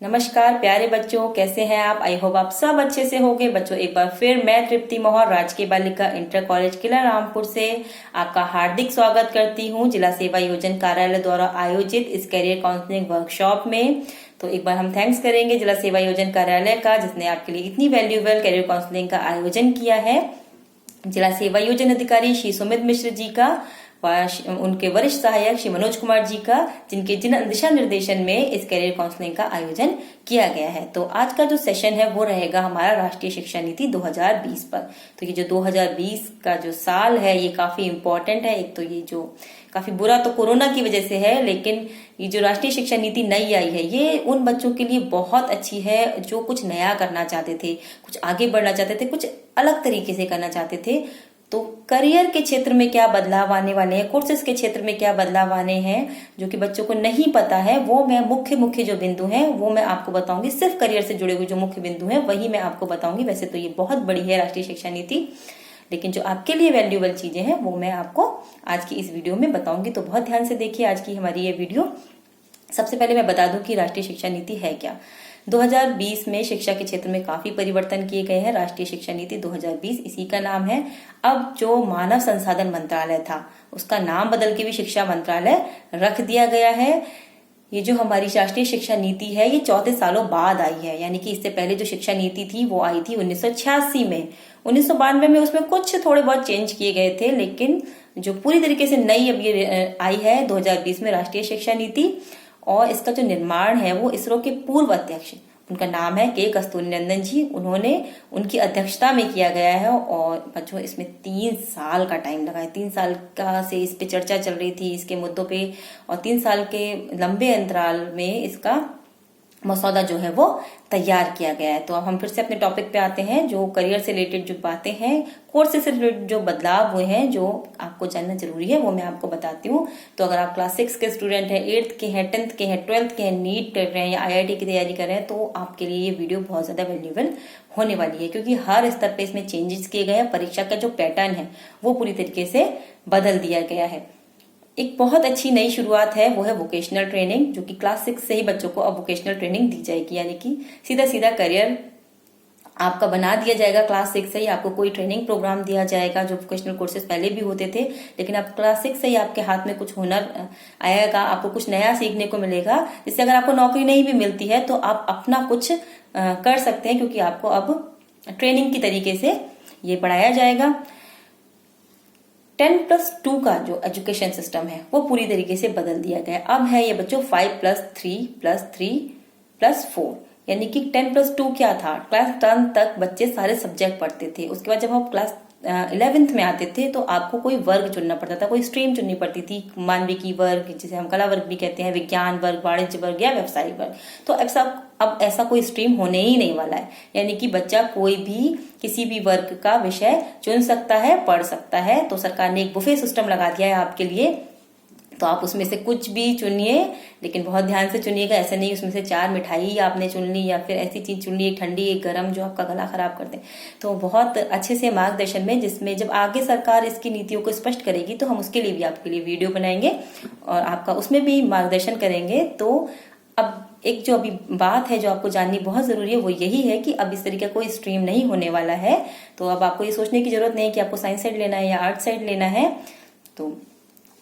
नमस्कार प्यारे बच्चों, कैसे हैं आप। आई होप आप सब अच्छे से होंगे। बच्चों, एक बार फिर मैं तृप्ति मोहर राजकीय बालिका इंटर कॉलेज किला रामपुर से आपका हार्दिक स्वागत करती हूं जिला सेवा योजन कार्यालय द्वारा आयोजित इस करियर काउंसलिंग वर्कशॉप में। तो एक बार हम थैंक्स करेंगे जिला सेवा योजन कार्यालय का, जिसने आपके लिए इतनी वैल्यूएबल करियर काउंसलिंग का आयोजन किया है। जिला सेवा योजन अधिकारी श्री सुमित मिश्र जी का व उनके वरिष्ठ सहायक श्री मनोज कुमार जी का, जिनके दिशा निर्देशन में इस करियर काउंसलिंग का आयोजन किया गया है। तो आज का जो सेशन है वो रहेगा हमारा राष्ट्रीय शिक्षा नीति 2020 पर। तो ये जो 2020 का जो साल है ये काफी इम्पोर्टेंट है। एक तो ये जो काफी बुरा तो कोरोना की वजह से है, लेकिन ये जो राष्ट्रीय शिक्षा नीति नई आई है ये उन बच्चों के लिए बहुत अच्छी है जो कुछ नया करना चाहते थे, कुछ आगे बढ़ना चाहते थे, कुछ अलग तरीके से करना चाहते थे। तो करियर के क्षेत्र में क्या बदलाव आने वाले हैं, कोर्सेज के क्षेत्र में क्या बदलाव आने हैं जो कि बच्चों को नहीं पता है, वो मैं मुख्य जो बिंदु हैं वो मैं आपको बताऊंगी। सिर्फ करियर से जुड़े हुए जो मुख्य बिंदु हैं वही मैं आपको बताऊंगी। वैसे तो ये बहुत बड़ी है राष्ट्रीय शिक्षा नीति, लेकिन जो आपके लिए वैल्यूएबल चीजें हैं वो मैं आपको आज की इस वीडियो में बताऊंगी। तो बहुत ध्यान से देखिए आज की हमारी ये वीडियो। सबसे पहले मैं बता दूं कि राष्ट्रीय शिक्षा नीति है क्या। 2020 में शिक्षा के क्षेत्र में काफी परिवर्तन किए गए हैं। राष्ट्रीय शिक्षा नीति 2020 इसी का नाम है। अब जो मानव संसाधन मंत्रालय था उसका नाम बदल के भी शिक्षा मंत्रालय रख दिया गया है। ये जो हमारी राष्ट्रीय शिक्षा नीति है ये 34 सालों बाद आई है, यानी कि इससे पहले जो शिक्षा नीति थी वो आई थी 1986 में। 1992 में उसमें कुछ थोड़े बहुत चेंज किए गए थे, लेकिन जो पूरी तरीके से नई अब ये आई है 2020 में राष्ट्रीय शिक्षा नीति। और इसका जो निर्माण है वो इसरो के पूर्व अध्यक्ष, उनका नाम है के कस्तूरीरंगन जी, उन्होंने उनकी अध्यक्षता में किया गया है। और बच्चों इसमें 3 साल का टाइम लगा है। 3 साल का से इस पे चर्चा चल रही थी इसके मुद्दों पे, और 3 साल के लंबे अंतराल में इसका मसौदा जो है वो तैयार किया गया है। तो अब हम फिर से अपने टॉपिक पे आते हैं। जो करियर से रिलेटेड जो बातें हैं, कोर्स से रिलेटेड जो बदलाव हुए हैं जो आपको जानना जरूरी है वो मैं आपको बताती हूँ। तो अगर आप क्लास 6 के स्टूडेंट हैं, 8th के हैं, 10th के हैं, 12th के हैं, नीट कर रहे हैं या IIT की तैयारी कर रहे हैं, तो आपके लिए ये वीडियो बहुत ज्यादा वैल्यूएबल होने वाली है, क्योंकि हर स्तर पे इसमें चेंजेस किए गए हैं। परीक्षा का जो पैटर्न है वो पूरी तरीके से बदल दिया गया है। एक बहुत अच्छी नई शुरुआत है वो है वोकेशनल ट्रेनिंग, जो कि क्लास 6 से ही बच्चों को अब वोकेशनल ट्रेनिंग दी जाएगी, यानी कि सीधा सीधा करियर आपका बना दिया जाएगा। क्लास 6 से ही आपको कोई ट्रेनिंग प्रोग्राम दिया जाएगा। जो वोकेशनल कोर्सेज पहले भी होते थे, लेकिन अब क्लास 6 से ही आपके हाथ में कुछ हुनर आएगा, आपको कुछ नया सीखने को मिलेगा, जिससे अगर आपको नौकरी नहीं भी मिलती है तो आप अपना कुछ कर सकते हैं, क्योंकि आपको अब ट्रेनिंग की तरीके से ये पढ़ाया जाएगा। 10+2 का जो एजुकेशन सिस्टम है वो पूरी तरीके से बदल दिया गया है। अब है ये बच्चों 5+3+3+4, यानी कि 10+2 क्या था। क्लास 10 तक बच्चे सारे सब्जेक्ट पढ़ते थे। उसके बाद जब आप क्लास 11th में आते थे तो आपको कोई वर्ग चुनना पड़ता था, कोई स्ट्रीम चुननी पड़ती थी। मानविकी वर्ग, जिसे हम कला वर्ग भी कहते हैं, विज्ञान वर्ग, वाणिज्य वर्ग या व्यवसायिक वर्ग। तो अब ऐसा कोई स्ट्रीम होने ही नहीं वाला है, यानी कि बच्चा कोई भी किसी भी वर्ग का विषय चुन सकता है, पढ़ सकता है। तो सरकार ने एक बुफे सिस्टम लगा दिया है आपके लिए, तो आप उसमें से कुछ भी चुनिए, लेकिन बहुत ध्यान से चुनिएगा। ऐसा नहीं उसमें से 4 मिठाई आपने चुन ली या फिर ऐसी चीज चुन ली, एक ठंडी एक गर्म, जो आपका गला खराब कर दे। तो बहुत अच्छे से मार्गदर्शन में, जिसमें जब आगे सरकार इसकी नीतियों को स्पष्ट करेगी तो हम उसके लिए भी आपके लिए वीडियो बनाएंगे और आपका उसमें भी मार्गदर्शन करेंगे। तो अब एक जो अभी बात है जो आपको जाननी बहुत जरूरी है वो यही है कि अब इस तरीके का कोई स्ट्रीम नहीं होने वाला है। तो अब आपको ये सोचने की जरूरत नहीं है कि आपको साइंस साइड लेना है या आर्ट साइड लेना है। तो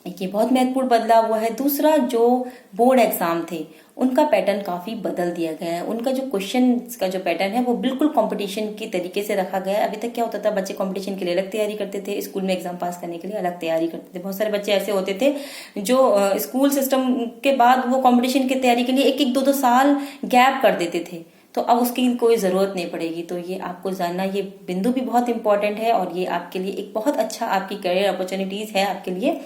ये बहुत महत्वपूर्ण बदलाव हुआ है। दूसरा, जो बोर्ड एग्जाम थे उनका पैटर्न काफी बदल दिया गया है। उनका जो क्वेश्चन का जो पैटर्न है वो बिल्कुल कंपटीशन की तरीके से रखा गया है। अभी तक क्या होता था, बच्चे कंपटीशन के लिए अलग तैयारी करते थे, स्कूल में एग्जाम पास करने के लिए अलग तैयारी करते थे। बहुत सारे बच्चे ऐसे होते थे जो स्कूल सिस्टम के बाद वो कंपटीशन की तैयारी के लिए 1-1, 2-2 साल गैप कर देते थे। तो अब उसकी कोई जरूरत नहीं पड़ेगी। तो ये आपको जानना, ये बिंदु भी बहुत इंपॉर्टेंट है और ये आपके लिए एक बहुत अच्छा आपकी करियर अपॉर्चुनिटीज है आपके लिए।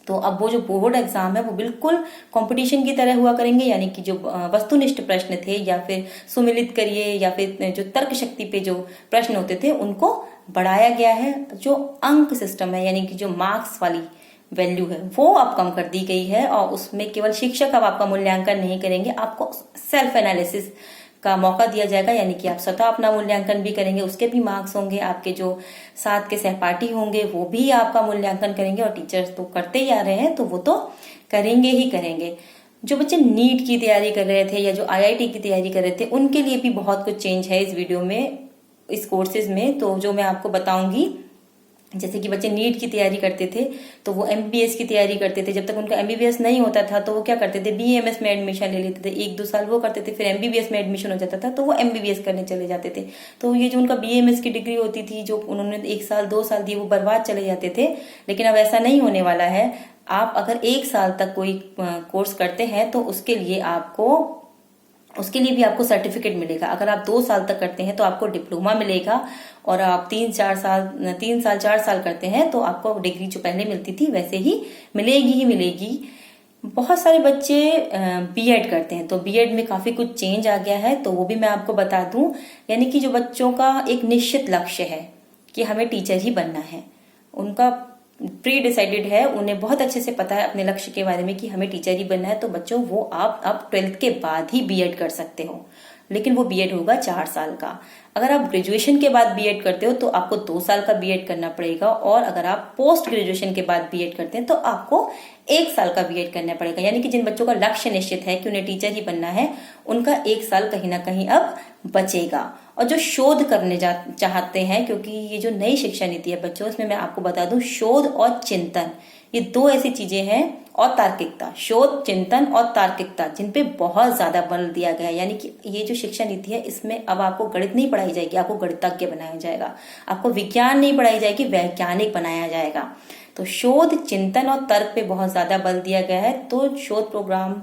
तो अब वो जो बोर्ड एग्जाम है वो बिल्कुल कंपटीशन की तरह हुआ करेंगे, यानी कि जो वस्तुनिष्ठ प्रश्न थे या फिर सुमिलित करिए या फिर जो तर्क शक्ति पे जो प्रश्न होते थे उनको बढ़ाया गया है। जो अंक सिस्टम है, यानी कि जो मार्क्स वाली वैल्यू है वो अब कम कर दी गई है, और उसमें केवल शिक्षक अब आपका मूल्यांकन नहीं करेंगे, आपको सेल्फ एनालिसिस का मौका दिया जाएगा, यानी कि आप स्वतः अपना मूल्यांकन भी करेंगे, उसके भी मार्क्स होंगे। आपके जो साथ के सहपाठी होंगे वो भी आपका मूल्यांकन करेंगे, और टीचर्स तो करते ही आ रहे हैं तो वो तो करेंगे ही करेंगे। जो बच्चे नीट की तैयारी कर रहे थे या जो आईआईटी की तैयारी कर रहे थे उनके लिए भी बहुत कुछ चेंज है इस वीडियो में, इस कोर्सेज में। तो जो मैं आपको बताऊंगी, जैसे कि बच्चे नीट की तैयारी करते थे तो वो एमबीबीएस की तैयारी करते थे। जब तक उनका एमबीबीएस नहीं होता था तो वो क्या करते थे, बीएमएस में एडमिशन ले लेते थे, 1-2 साल वो करते थे, फिर एमबीबीएस में एडमिशन हो जाता था तो वो एमबीबीएस करने चले जाते थे। तो ये जो उनका बीएमएस की डिग्री होती थी, जो उन्होंने 1 साल 2 साल दिए, वो बर्बाद चले जाते थे। लेकिन अब ऐसा नहीं होने वाला है। आप अगर 1 साल तक कोई कोर्स करते हैं तो उसके लिए भी आपको सर्टिफिकेट मिलेगा। अगर आप 2 साल तक करते हैं तो आपको डिप्लोमा मिलेगा, और आप 3 साल 4 साल करते हैं तो आपको डिग्री जो पहले मिलती थी वैसे ही मिलेगी। बहुत सारे बच्चे बीएड करते हैं तो बीएड में काफी कुछ चेंज आ गया है, तो वो भी मैं आपको बता दूं। यानी कि जो बच्चों का एक निश्चित लक्ष्य है कि हमें टीचर ही बनना है, उनका प्री डिसाइडेड है, उन्हें बहुत अच्छे से पता है अपने लक्ष्य के बारे में कि हमें टीचर ही बनना है, तो बच्चों वो आप अब 12th के बाद ही बीएड कर सकते हो। लेकिन वो बीएड होगा 4 साल का। अगर आप ग्रेजुएशन के बाद बीएड करते हो तो आपको 2 साल का बीएड करना पड़ेगा, और अगर आप पोस्ट ग्रेजुएशन के बाद बीएड करते हैं तो आपको 1 साल का बीएड करना पड़ेगा। यानी कि जिन बच्चों का लक्ष्य निश्चित है कि उन्हें टीचर ही बनना है, उनका 1 साल कहीं ना कहीं अब बचेगा। और जो शोध करने चाहते हैं, क्योंकि ये जो नई शिक्षा नीति है बच्चों, इसमें मैं आपको बता दूं, शोध और चिंतन ये 2 ऐसी चीजें हैं, और तार्किकता, शोध, चिंतन और तार्किकता, जिन पे बहुत ज्यादा बल दिया गया है। यानी कि ये जो शिक्षा नीति है इसमें अब आपको गणित नहीं पढ़ाई जाएगी, आपको गणितज्ञ बनाया जाएगा। आपको विज्ञान नहीं पढ़ाई जाएगी, वैज्ञानिक बनाया जाएगा। तो शोध, चिंतन और तर्क पे बहुत ज्यादा बल दिया गया है, तो शोध प्रोग्राम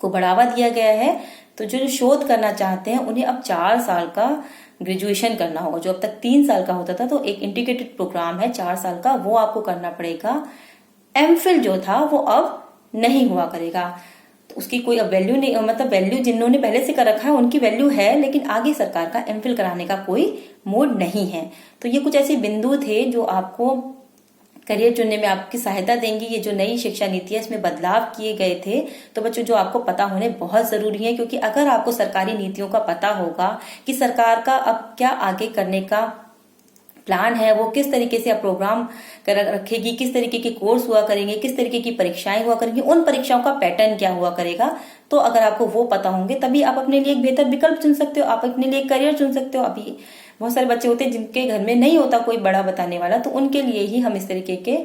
को बढ़ावा दिया गया है। तो जो शोध करना चाहते हैं उन्हें अब 4 साल का ग्रेजुएशन करना होगा। जो अब तक 3 साल का होता था, तो एक इंटीग्रेटेड प्रोग्राम है 4 साल का, वो आपको करना पड़ेगा। एमफिल जो था वो अब नहीं हुआ करेगा, तो उसकी कोई अब वैल्यू नहीं, मतलब वैल्यू जिन्होंने पहले से कर रखा है उनकी वैल्यू है, लेकिन आगे सरकार का एमफिल कराने का कोई मोड नहीं है। तो ये कुछ ऐसे बिंदु थे जो आपको करियर चुनने में आपकी सहायता देंगी। ये जो नई शिक्षा नीति है इसमें बदलाव किए गए थे, तो बच्चों जो आपको पता होने बहुत जरूरी है, क्योंकि अगर आपको सरकारी नीतियों का पता होगा कि सरकार का अब क्या आगे करने का प्लान है, वो किस तरीके से अब प्रोग्राम कर रखेगी, किस तरीके के कोर्स हुआ करेंगे, किस तरीके की परीक्षाएं हुआ करेंगी, उन परीक्षाओं का पैटर्न क्या हुआ करेगा, तो अगर आपको वो पता होंगे तभी आप अपने लिए एक बेहतर विकल्प चुन सकते हो, आप अपने लिए एक करियर चुन सकते हो। अभी बहुत सारे बच्चे होते हैं जिनके घर में नहीं होता कोई बड़ा बताने वाला, तो उनके लिए ही हम इस तरीके के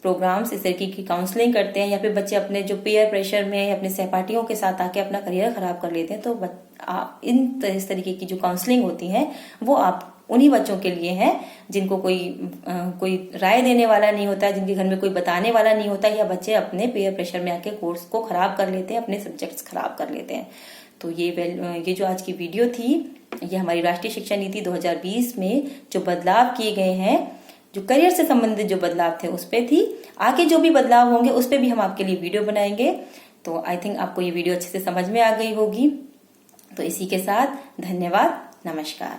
प्रोग्राम्स, इस तरीके की काउंसलिंग करते हैं, या फिर बच्चे अपने जो पीयर प्रेशर में अपने सहपाठियों के साथ आके अपना करियर खराब कर लेते हैं। तो इस तरीके की जो काउंसलिंग होती है वो आप उन्हीं बच्चों के लिए है जिनको कोई राय देने वाला नहीं होता, जिनके घर में कोई बताने वाला नहीं होता, या बच्चे अपने पीयर प्रेशर में आके कोर्स को खराब कर लेते हैं, अपने सब्जेक्ट्स खराब कर लेते हैं। तो ये जो आज की वीडियो थी, ये हमारी राष्ट्रीय शिक्षा नीति 2020 में जो बदलाव किए गए हैं, जो करियर से संबंधित जो बदलाव थे उस पे थी। आगे जो भी बदलाव होंगे उस पे भी हम आपके लिए वीडियो बनाएंगे। तो आई थिंक आपको ये वीडियो अच्छे से समझ में आ गई होगी। तो इसी के साथ धन्यवाद, नमस्कार।